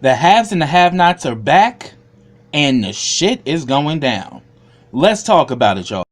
The haves and the have-nots are back, and the shit is going down. Let's talk about it, y'all.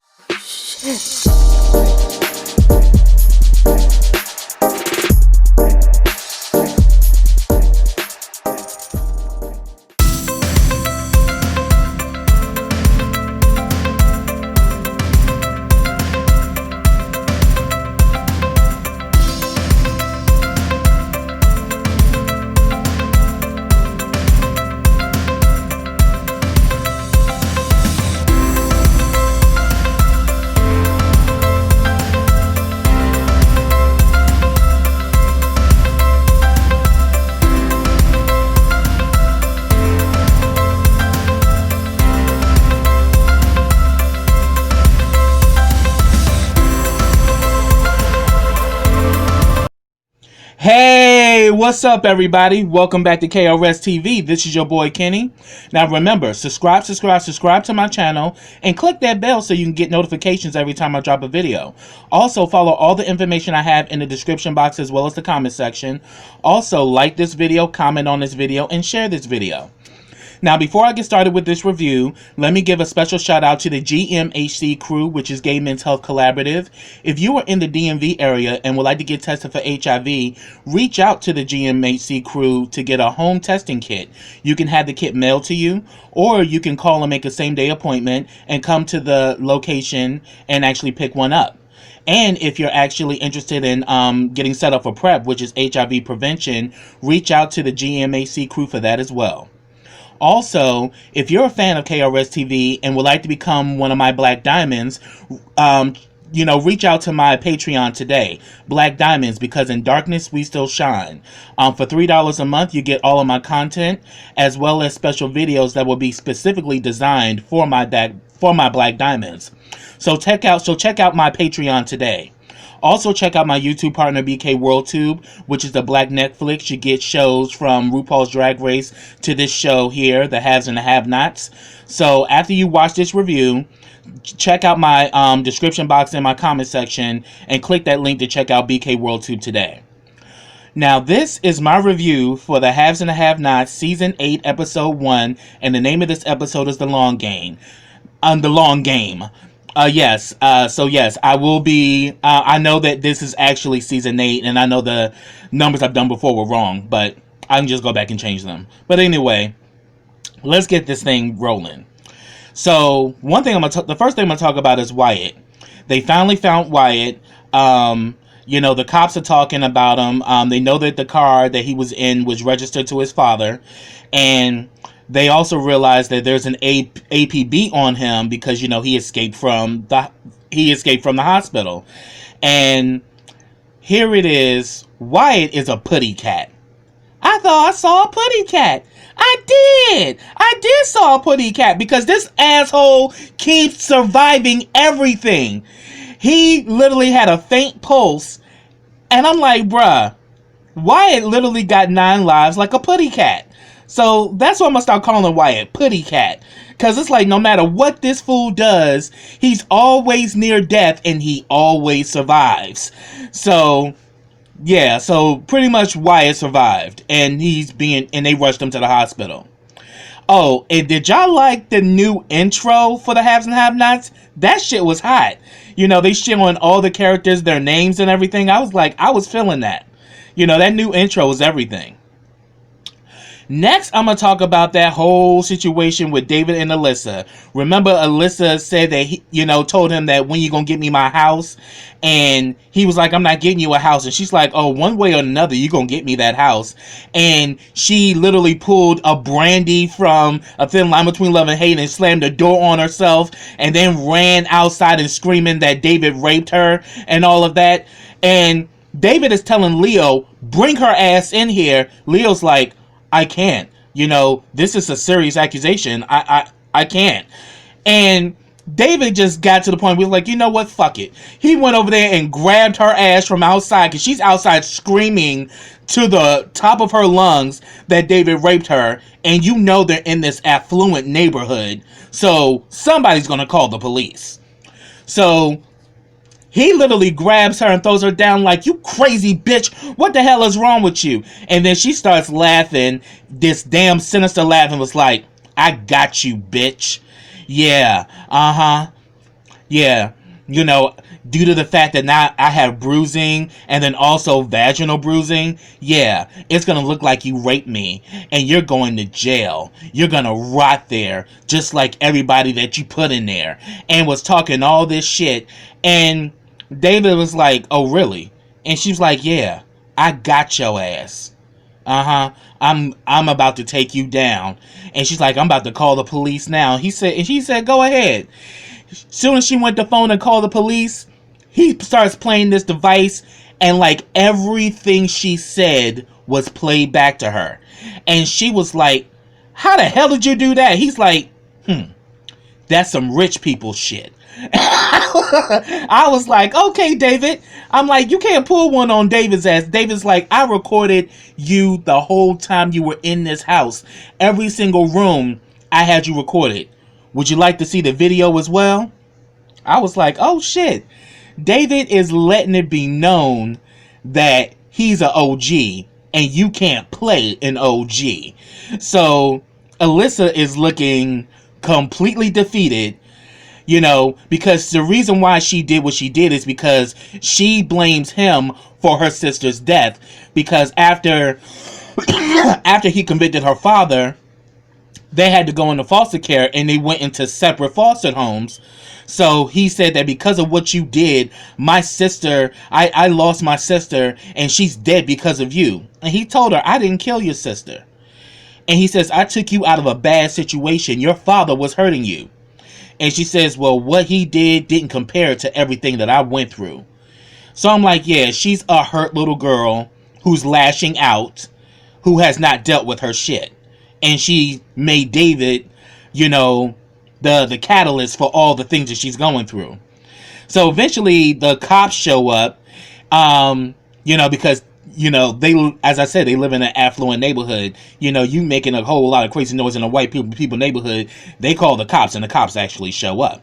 Hey, what's up, everybody? Welcome back to KRSTV. This is your boy Kenny. Now remember, subscribe to my channel and click that bell so you can get notifications every time I drop a video. Also, follow all the information I have in the description box as well as the comment section. Also, like this video, comment on this video, and share this video. Now, before I get started with this review, let me give a special shout out to the GMHC crew, which is Gay Men's Health Collaborative. If you are in the DMV area and would like to get tested for HIV, reach out to the GMHC crew to get a home testing kit. You can have the kit mailed to you, or you can call and make a same-day appointment and come to the location and actually pick one up. And if you're actually interested in getting set up for PrEP, which is HIV prevention, reach out to the GMHC crew for that as well. Also, if you're a fan of KRSTV and would like to become one of my Black Diamonds, reach out to my Patreon today, Black Diamonds, because in darkness we still shine. For $3 a month, you get all of my content, as well as special videos that will be specifically designed for my Black Diamonds. So check out my Patreon today. Also, check out my YouTube partner, BK WorldTube, which is the Black Netflix. You get shows from RuPaul's Drag Race to this show here, The Haves and the Have-Nots. So after you watch this review, check out my description box in my comment section and click that link to check out BK WorldTube today. Now, this is my review for The Haves and the Have-Nots, Season 8, Episode 1, and the name of this episode is The Long Game. The Long Game. Yes, I will be, I know that this is actually Season 8, and I know the numbers I've done before were wrong, but I can just go back and change them. But anyway, let's get this thing rolling. So, the first thing I'm going to talk about is Wyatt. They finally found Wyatt. The cops are talking about him. They know that the car that he was in was registered to his father, and they also realized that there's an APB on him because, he escaped from the hospital. And here it is. Wyatt is a putty cat. I thought I saw a putty cat. I did saw a putty cat because this asshole keeps surviving everything. He literally had a faint pulse. And I'm like, bruh, Wyatt literally got 9 lives like a putty cat. So that's why I'm going to start calling Wyatt Putty Cat. Because it's like no matter what this fool does, he's always near death and he always survives. So, yeah, so pretty much Wyatt survived. And they rushed him to the hospital. Oh, and did y'all like the new intro for the Haves and Have-Nots? That shit was hot. They showing all the characters, their names and everything. I was feeling that. That new intro was everything. Next, I'm going to talk about that whole situation with David and Alyssa. Remember, Alyssa said that he, told him that when you going to get me my house? And he was like, I'm not getting you a house. And she's like, oh, one way or another, you going to get me that house. And she literally pulled a Brandy from A Thin Line Between Love and Hate and slammed the door on herself and then ran outside and screaming that David raped her and all of that. And David is telling Leo, bring her ass in here. Leo's like, I can't. This is a serious accusation. I can't. And David just got to the point where he was like, you know what? Fuck it. He went over there and grabbed her ass from outside because she's outside screaming to the top of her lungs that David raped her. And they're in this affluent neighborhood. So somebody's going to call the police. So He literally grabs her and throws her down like, you crazy bitch, what the hell is wrong with you? And then she starts laughing, this damn sinister laugh, and was like, I got you, bitch. Yeah, yeah, you know, due to the fact that now I have bruising and then also vaginal bruising, yeah, it's gonna look like you raped me and you're going to jail. You're gonna rot there just like everybody that you put in there. And was talking all this shit. And David was like, oh really? And she was like, yeah, I got your ass. I'm about to take you down. And she's like, I'm about to call the police now. He said, go ahead. Soon as she went to phone and called the police, he starts playing this device, and like everything she said was played back to her. And she was like, how the hell did you do that? He's like, that's some rich people shit. I was like, okay, David. I'm like, you can't pull one on David's ass. David's like, I recorded you the whole time you were in this house. Every single room, I had you recorded. Would you like to see the video as well? I was like, oh shit. David is letting it be known that he's an OG and you can't play an OG. So Alyssa is looking completely defeated, you know, because the reason why she did what she did is because she blames him for her sister's death. Because after he convicted her father, they had to go into foster care and they went into separate foster homes. So he said that because of what you did, my sister, I lost my sister and she's dead because of you. And he told her, I didn't kill your sister. And he says, I took you out of a bad situation. Your father was hurting you. And she says, well, what he did didn't compare to everything that I went through. So I'm like, yeah, she's a hurt little girl who's lashing out, who has not dealt with her shit. And she made David, you know, the catalyst for all the things that she's going through. So eventually the cops show up, you know, because, you know, they, as I said, they live in an affluent neighborhood. You know, you making a whole lot of crazy noise in a white people neighborhood, they call the cops and the cops actually show up.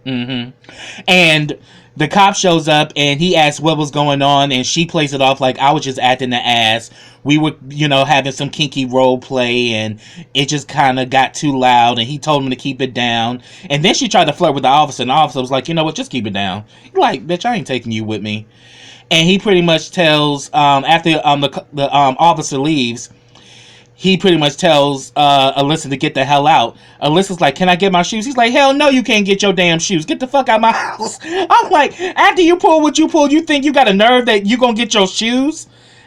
And the cop shows up and he asks what was going on, and she plays it off like, I was just acting the ass. We were, you know, having some kinky role play and it just kind of got too loud, and he told him to keep it down. And then she tried to flirt with the officer, and the officer was like, you know what, just keep it down. He's like, bitch, I ain't taking you with me. And he pretty much tells, after the officer leaves, he pretty much tells Alyssa to get the hell out. Alyssa's like, can I get my shoes? He's like, hell no, you can't get your damn shoes. Get the fuck out of my house. I'm like, after you pull what you pulled, you think you got a nerve that you gonna get your shoes?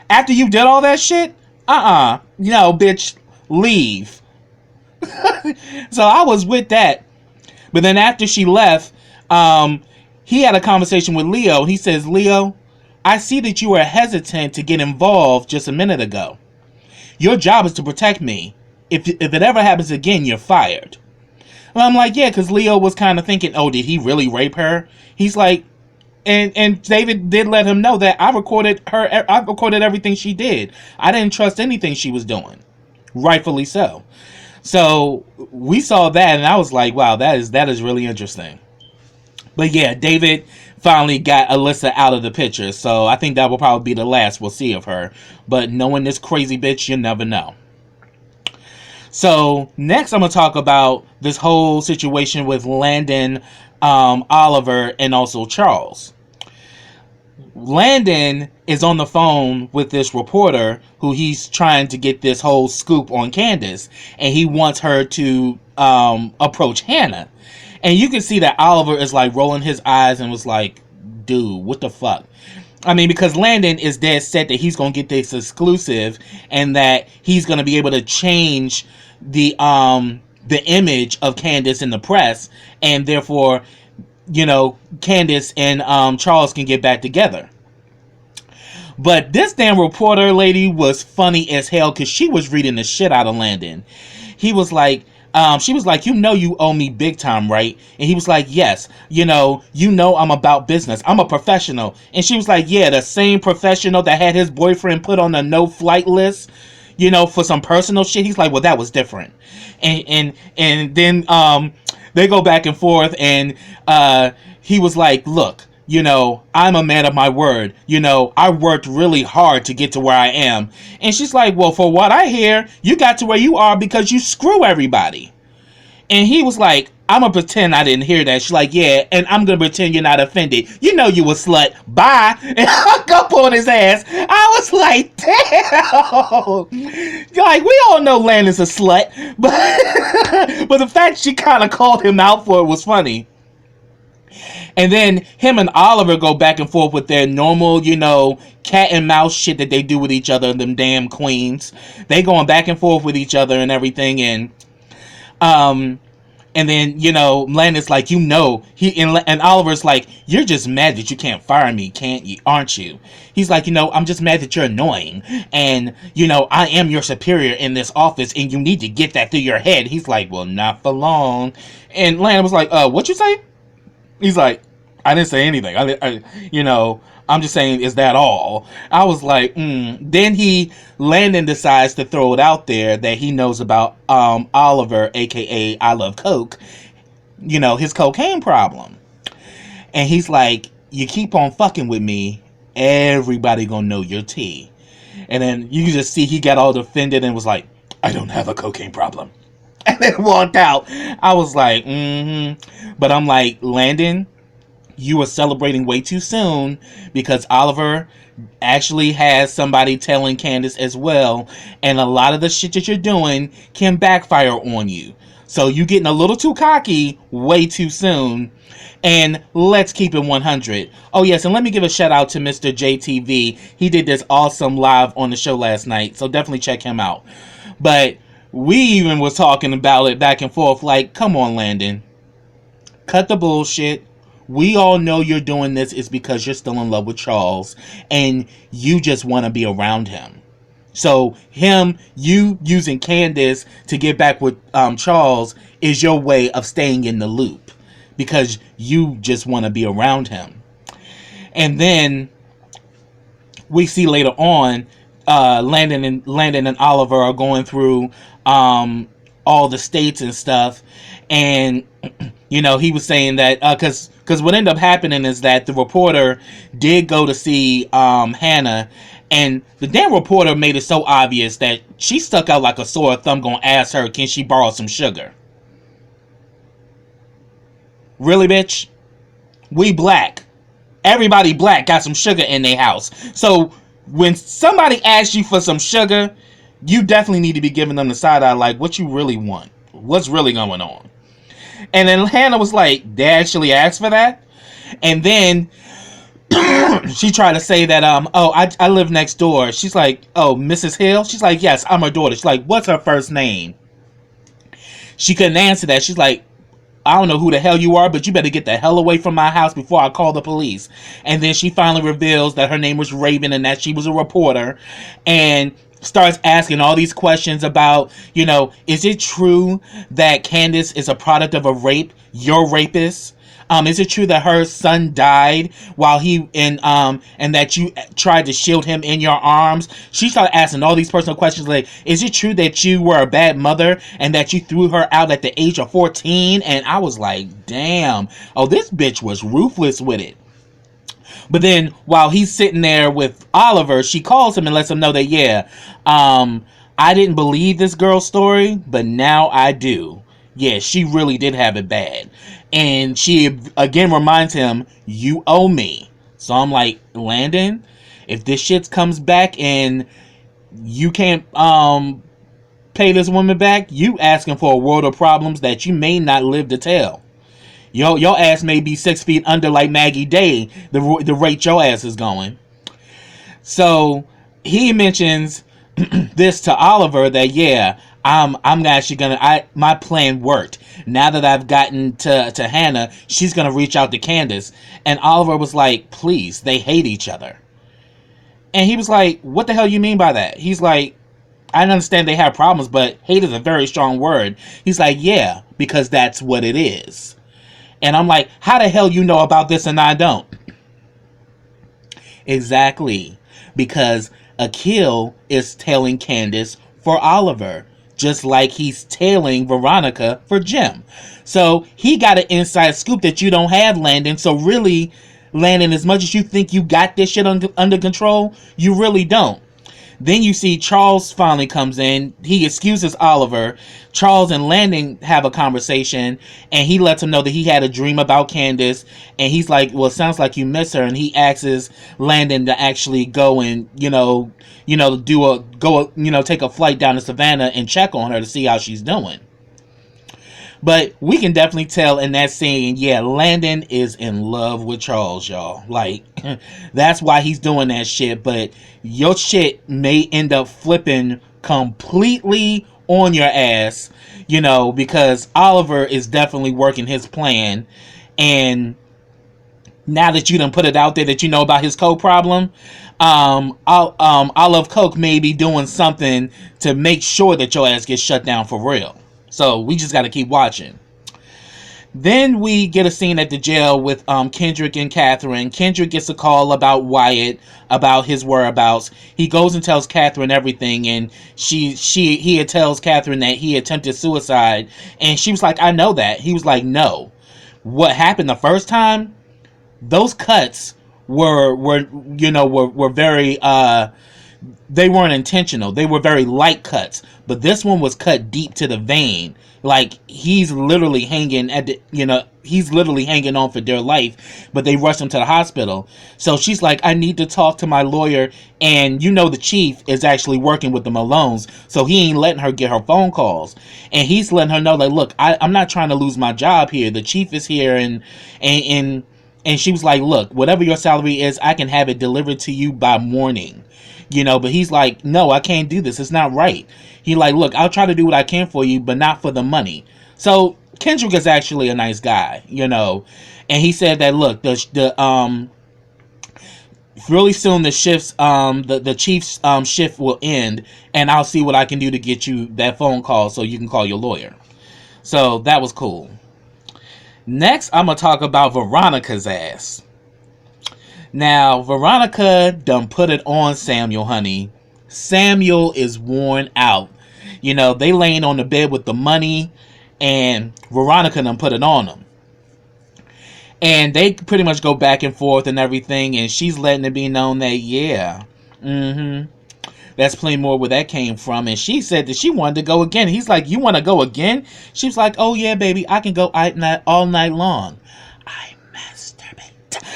After you did all that shit? No, bitch, leave. So I was with that. But then after she left, he had a conversation with Leo. He says, Leo, I see that you were hesitant to get involved just a minute ago. Your job is to protect me. If it ever happens again, you're fired. And I'm like, yeah, because Leo was kind of thinking, oh, did he really rape her? He's like, and David did let him know that I recorded everything she did. I didn't trust anything she was doing. Rightfully so. So we saw that, and I was like, wow, that is really interesting. But yeah, David finally got Alyssa out of the picture, so I think that will probably be the last we'll see of her. But knowing this crazy bitch, you never know. So next I'm going to talk about this whole situation with Landon, Oliver, and also Charles. Landon is on the phone with this reporter who he's trying to get this whole scoop on Candace, and he wants her to approach Hannah. And you can see that Oliver is like rolling his eyes and was like, dude, what the fuck? I mean, because Landon is dead set that he's going to get this exclusive and that he's going to be able to change the image of Candace in the press, and therefore, you know, Candace and Charles can get back together. But this damn reporter lady was funny as hell because she was reading the shit out of Landon. He was like, she was like, you know you owe me big time, right? And he was like, yes, you know I'm about business. I'm a professional. And she was like, yeah, the same professional that had his boyfriend put on a no-flight list, you know, for some personal shit. He's like, well, that was different. And then they go back and forth, and he was like, look, I'm a man of my word. I worked really hard to get to where I am. And she's like, well, for what I hear, you got to where you are because you screw everybody. And he was like, I'm going to pretend I didn't hear that. She's like, yeah, and I'm going to pretend you're not offended. You know you a slut. Bye. And hung up on his ass. I was like, damn. Like, we all know Landon's a slut. But the fact she kind of called him out for it was funny. And then him and Oliver go back and forth with their normal, cat and mouse shit that they do with each other, them damn queens. They going back and forth with each other and everything, and then, Landon's like, and Oliver's like, you're just mad that you can't fire me, can't you? Aren't you? He's like, I'm just mad that you're annoying. And, I am your superior in this office and you need to get that through your head. He's like, well, not for long. And Landon was like, what you say? He's like, I didn't say anything. I'm just saying, is that all? I was like, Then Landon decides to throw it out there that he knows about Oliver, aka I Love Coke, his cocaine problem. And he's like, you keep on fucking with me, everybody gonna know your tea. And then you can just see he got all offended and was like, I don't have a cocaine problem. And then walked out. I was like, But I'm like, Landon, you are celebrating way too soon because Oliver actually has somebody telling Candace as well. And a lot of the shit that you're doing can backfire on you. So you getting a little too cocky way too soon. And let's keep it 100. Oh, yes, and let me give a shout out to Mr. JTV. He did this awesome live on the show last night. So definitely check him out. But we even was talking about it back and forth. Like, come on, Landon. Cut the bullshit. We all know you're doing this is because you're still in love with Charles. And you just want to be around him. So you using Candace to get back with Charles is your way of staying in the loop. Because you just want to be around him. And then we see later on, Landon and Oliver are going through all the states and stuff, and he was saying that because what ended up happening is that the reporter did go to see Hannah, and the damn reporter made it so obvious that she stuck out like a sore thumb, gonna ask her, can she borrow some sugar? Really, bitch? We black. Everybody black got some sugar in their house. So when somebody asks you for some sugar, you definitely need to be giving them the side eye, like, what you really want? What's really going on? And then Hannah was like, they actually asked for that? And then she tried to say that, I live next door. She's like, oh, Mrs. Hill? She's like, yes, I'm her daughter. She's like, what's her first name? She couldn't answer that. She's like, I don't know who the hell you are, but you better get the hell away from my house before I call the police. And then she finally reveals that her name was Raven and that she was a reporter, and starts asking all these questions about, is it true that Candace is a product of a rape? Your rapist? Is it true that her son died while he and that you tried to shield him in your arms? She started asking all these personal questions like, is it true that you were a bad mother and that you threw her out at the age of 14? And I was like, damn. Oh, this bitch was ruthless with it. But then while he's sitting there with Oliver, she calls him and lets him know that, yeah, I didn't believe this girl's story, but now I do. Yeah, she really did have it bad. And she again reminds him, you owe me. So I'm like, Landon, if this shit comes back and you can't pay this woman back, you asking for a world of problems that you may not live to tell. Your ass may be 6 feet under like Maggie Day, the rate your ass is going. So he mentions this to Oliver that, yeah, I'm actually gonna, my plan worked. Now that I've gotten to Hannah, she's gonna reach out to Candace. And Oliver was like, please, they hate each other. And he was like, what the hell you mean by that? He's like, I understand they have problems, but hate is a very strong word. He's like, yeah, because that's what it is. And I'm like, how the hell you know about this and I don't? Exactly. Because Akil is telling Candace for Oliver just like he's tailing Veronica for Jim. So he got an inside scoop that you don't have, Landon. So really, Landon, as much as you think you got this shit under control, you really don't. Then you see Charles finally comes in. He excuses Oliver. Charles and Landon have a conversation, and he lets him know that he had a dream about Candace. And he's like, "Well, it sounds like you miss her." And he asks Landon to actually go and take a flight down to Savannah and check on her to see how she's doing. But we can definitely tell in that scene, yeah, Landon is in love with Charles, y'all. Like, that's why he's doing that shit. But your shit may end up flipping completely on your ass, because Oliver is definitely working his plan. And now that you done put it out there that you know about his coke problem, Olive Coke may be doing something to make sure that your ass gets shut down for real. So we just got to keep watching. Then we get a scene at the jail with Kendrick and Catherine. Kendrick gets a call about Wyatt, about his whereabouts. He goes and tells Catherine everything, and he tells Catherine that he attempted suicide, and she was like, "I know that." He was like, "No. What happened the first time? Those cuts were very they weren't intentional. They were very light cuts. But this one was cut deep to the vein. Like, he's literally hanging on for dear life. But they rushed him to the hospital. So she's like, "I need to talk to my lawyer." And the chief is actually working with the Malones. So he ain't letting her get her phone calls. And he's letting her know, like, "Look, I'm not trying to lose my job here. The chief is here." And she was like, "Look, whatever your salary is, I can have it delivered to you by morning." But he's like, "No, I can't do this. It's not right." He like, "Look, I'll try to do what I can for you, but not for the money." So Kendrick is actually a nice guy, and he said that, look, really soon the chief's shift will end, and I'll see what I can do to get you that phone call so you can call your lawyer. So that was cool. Next, I'm gonna talk about Veronica's ass. Now, Veronica done put it on Samuel, honey. Samuel is worn out. They laying on the bed with the money, and Veronica done put it on him. And they pretty much go back and forth and everything, and she's letting it be known that, yeah, that's plenty more where that came from. And she said that she wanted to go again. He's like, "You want to go again?" She was like, "Oh, yeah, baby, I can go all night long. I masturbate."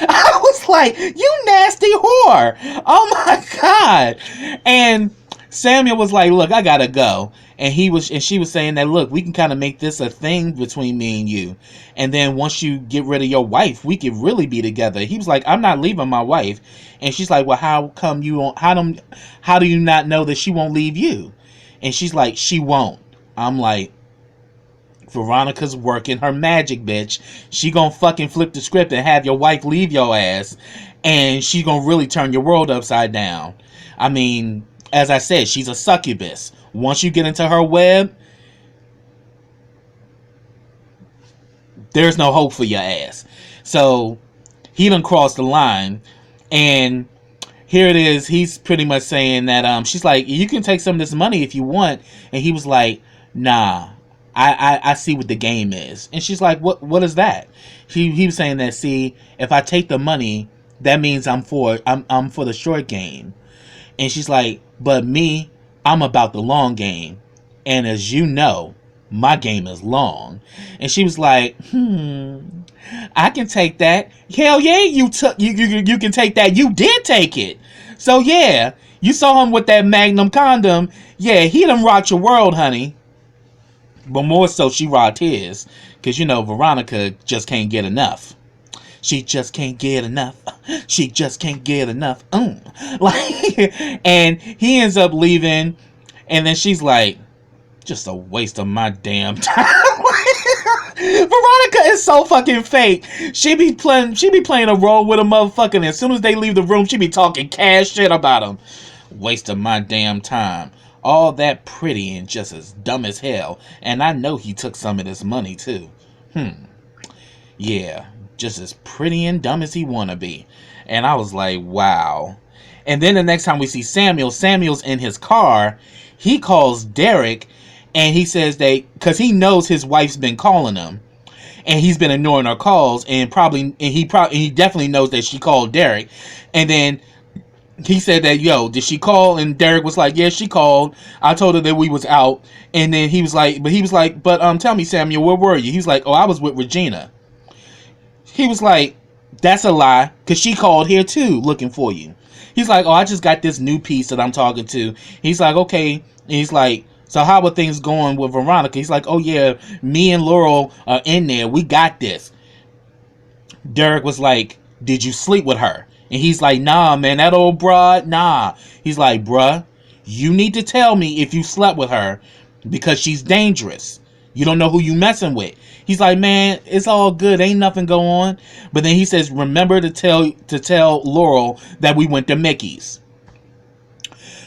I was like, "You nasty whore." Oh my God. And Samuel was like, "Look, I gotta go." And she was saying that, "Look, we can kind of make this a thing between me and you. And then once you get rid of your wife, we could really be together." He was like, "I'm not leaving my wife." And she's like, "Well, how come you won't? How do you not know that she won't leave you?" And she's like, "She won't." I'm like, Veronica's working her magic, bitch. She gonna fucking flip the script and have your wife leave your ass, and she gonna really turn your world upside down. I mean, as I said, she's a succubus. Once you get into her web, there's no hope for your ass. So he done crossed the line, and here it is. He's pretty much saying that she's like, "You can take some of this money if you want," and he was like, "Nah. I see what the game is." And she's like, "What is that?" He was saying that, "See, if I take the money, that means I'm for the short game." And she's like, "But me, I'm about the long game. And as you know, my game is long." And she was like, "I can take that." Hell yeah, you can take that. You did take it. So yeah, you saw him with that Magnum condom. Yeah, he done rocked your world, honey. But more so, she rocked his. Because, Veronica just can't get enough. She just can't get enough. She just can't get enough. And he ends up leaving. And then she's like, "Just a waste of my damn time." Veronica is so fucking fake. She be playing a role with a motherfucker, and as soon as they leave the room, she be talking cash shit about him. "Waste of my damn time. All that pretty and just as dumb as hell. And I know he took some of this money too. Yeah, just as pretty and dumb as he wanna be." And I was like, wow. And then the next time we see Samuel's in his car. He calls Derek, And he says that because he knows his wife's been calling him, and he's been ignoring her calls, and he definitely knows that she called Derek. And then he said that, yo, did she call? And Derek was like, yeah, she called. I told her that we was out. And then he was like, tell me, Samuel, where were you? He was like, oh, I was with Regina. He was like, that's a lie, because she called here too, looking for you. He's like, oh, I just got this new piece that I'm talking to. He's like, okay. And he's like, so how are things going with Veronica? He's like, oh yeah, me and Laurel are in there. We got this. Derek was like, did you sleep with her? And he's like, nah, man, that old broad, nah. He's like, bruh, you need to tell me if you slept with her, because she's dangerous. You don't know who you messing with. He's like, man, it's all good. Ain't nothing going on. But then he says, remember to tell Laurel that we went to Mickey's.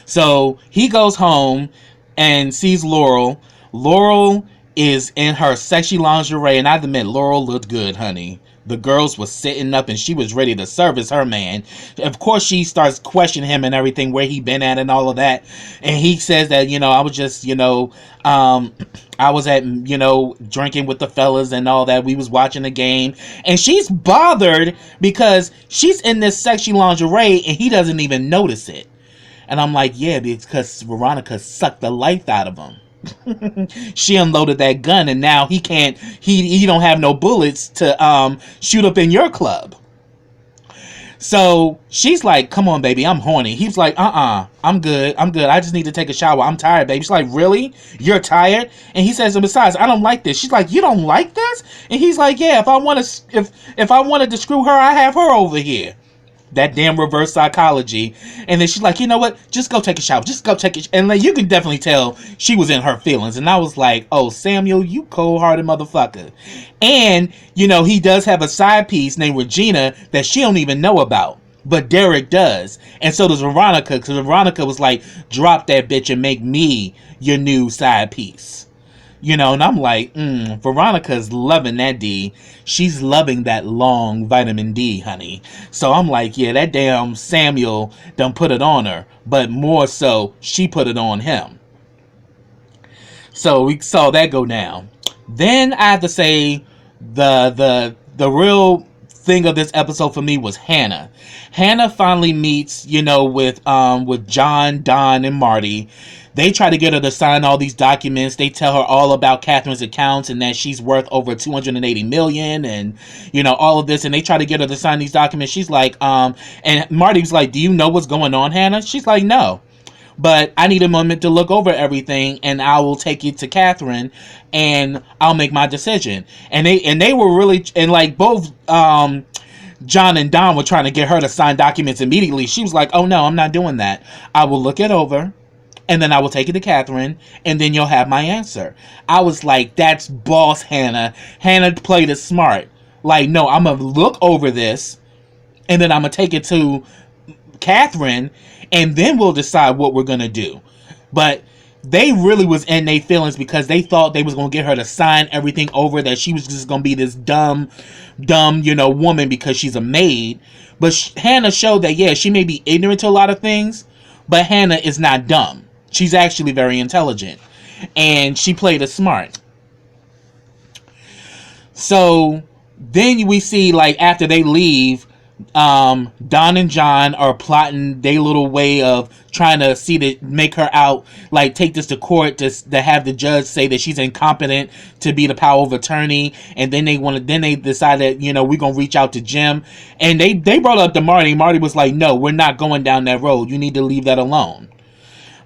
So he goes home and sees Laurel. Laurel is in her sexy lingerie, and I admit, Laurel looked good, honey. The girls was sitting up, and she was ready to service her man. Of course, she starts questioning him and everything, where he been at and all of that. And he says that, I was just, I was at, drinking with the fellas and all that. We was watching the game. And she's bothered because she's in this sexy lingerie, and he doesn't even notice it. And I'm like, yeah, because Veronica sucked the life out of him. She unloaded that gun, and now he don't have no bullets to shoot up in your club. So she's like, come on, baby, I'm horny. He's like, I'm good. I just need to take a shower. I'm tired, baby. She's like, really? You're tired? And he says, and besides, I don't like this. She's like, you don't like this? And he's like, yeah, if I wanted to screw her, I have her over here. That damn reverse psychology. And then she's like, you know what? Just go take a shower. Just go take it. And like, you can definitely tell she was in her feelings. And I was like, oh, Samuel, you cold-hearted motherfucker. And, he does have a side piece named Regina that she don't even know about. But Derek does. And so does Veronica. Because Veronica was like, drop that bitch and make me your new side piece. And I'm like, Veronica's loving that D. She's loving that long vitamin D, honey. So I'm like, yeah, that damn Samuel done put it on her. But more so, she put it on him. So we saw that go down. Then I have to say, the real thing of this episode for me was Hannah. Hannah finally meets, with John, Don, and Marty. They try to get her to sign all these documents. They tell her all about Catherine's accounts and that she's worth over $280 million and, all of this. And they try to get her to sign these documents. She's like, and Marty's like, do you know what's going on, Hannah? She's like, no. But I need a moment to look over everything, and I will take it to Catherine, and I'll make my decision. And they were really, and like both John and Don were trying to get her to sign documents immediately. She was like, oh no, I'm not doing that. I will look it over, and then I will take it to Catherine, and then you'll have my answer. I was like, that's boss Hannah. Hannah played it smart. Like, no, I'm going to look over this, and then I'm going to take it to Catherine, and then we'll decide what we're going to do. But they really was in their feelings because they thought they was going to get her to sign everything over, that she was just going to be this dumb, woman because she's a maid. But Hannah showed that, yeah, she may be ignorant to a lot of things, but Hannah is not dumb. She's actually very intelligent. And she played it smart. So then we see, like, after they leave, Don and John are plotting their little way of trying to see to make her out, like take this to court to have the judge say that she's incompetent to be the power of attorney. And then they decide that, we're gonna reach out to Jim, and they brought up to Marty. Marty was like, no, we're not going down that road. You need to leave that alone.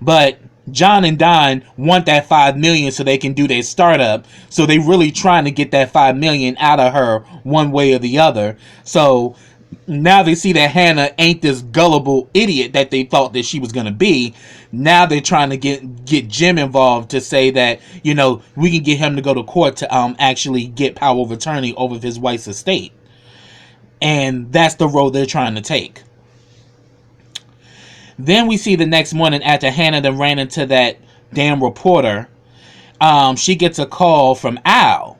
But John and Don want that $5 million so they can do their startup. So they really trying to get that $5 million out of her one way or the other. So now they see that Hannah ain't this gullible idiot that they thought that she was going to be. Now they're trying to get Jim involved to say that, we can get him to go to court to actually get power of attorney over his wife's estate. And that's the road they're trying to take. Then we see the next morning after Hannah then ran into that damn reporter, she gets a call from Al.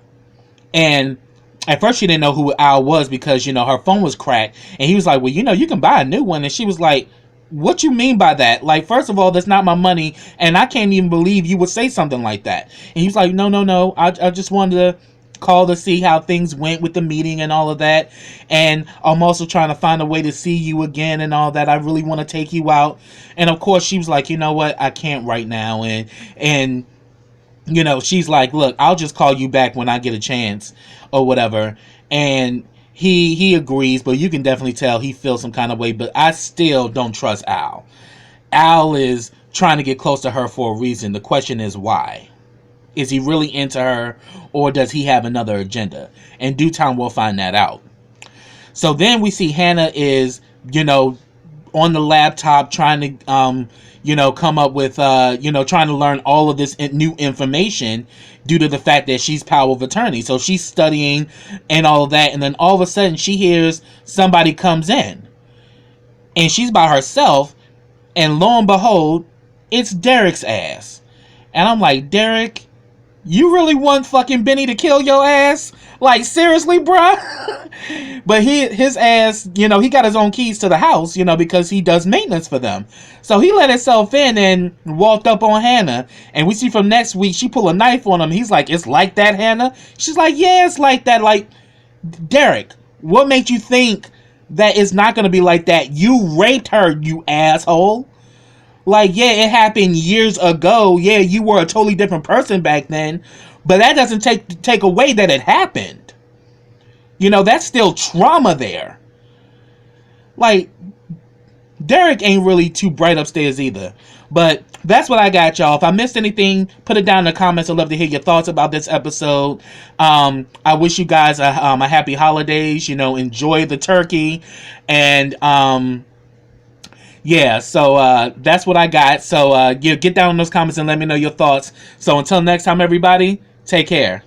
And at first she didn't know who Al was because, her phone was cracked. And he was like, well, you can buy a new one. And she was like, what you mean by that? Like, first of all, that's not my money, and I can't even believe you would say something like that. And he's like, no. I just wanted to call to see how things went with the meeting and all of that. And I'm also trying to find a way to see you again and all that. I really want to take you out. And of course, she was like, you know what? I can't right now. And she's like, look, I'll just call you back when I get a chance or whatever. And he agrees, but you can definitely tell he feels some kind of way. But I still don't trust Al. Al is trying to get close to her for a reason. The question is why. Is he really into her, or does he have another agenda? In due time, we'll find that out. So then we see Hannah is, on the laptop trying to, come up with, trying to learn all of this new information due to the fact that she's power of attorney. So she's studying and all of that. And then all of a sudden she hears somebody comes in. And she's by herself. And lo and behold, it's Derek's ass. And I'm like, Derek, you really want fucking Benny to kill your ass? Like, seriously, bruh? But his ass, he got his own keys to the house, because he does maintenance for them. So he let himself in and walked up on Hannah. And we see from next week, she pull a knife on him. He's like, it's like that, Hannah? She's like, yeah, it's like that. Like, Derek, what made you think that it's not going to be like that? You raped her, you asshole. Like, yeah, it happened years ago. Yeah, you were a totally different person back then. But that doesn't take away that it happened. That's still trauma there. Like, Derek ain't really too bright upstairs either. But that's what I got, y'all. If I missed anything, put it down in the comments. I'd love to hear your thoughts about this episode. I wish you guys a happy holidays. Enjoy the turkey. And, yeah, so that's what I got. So get down in those comments and let me know your thoughts. So until next time, everybody, take care.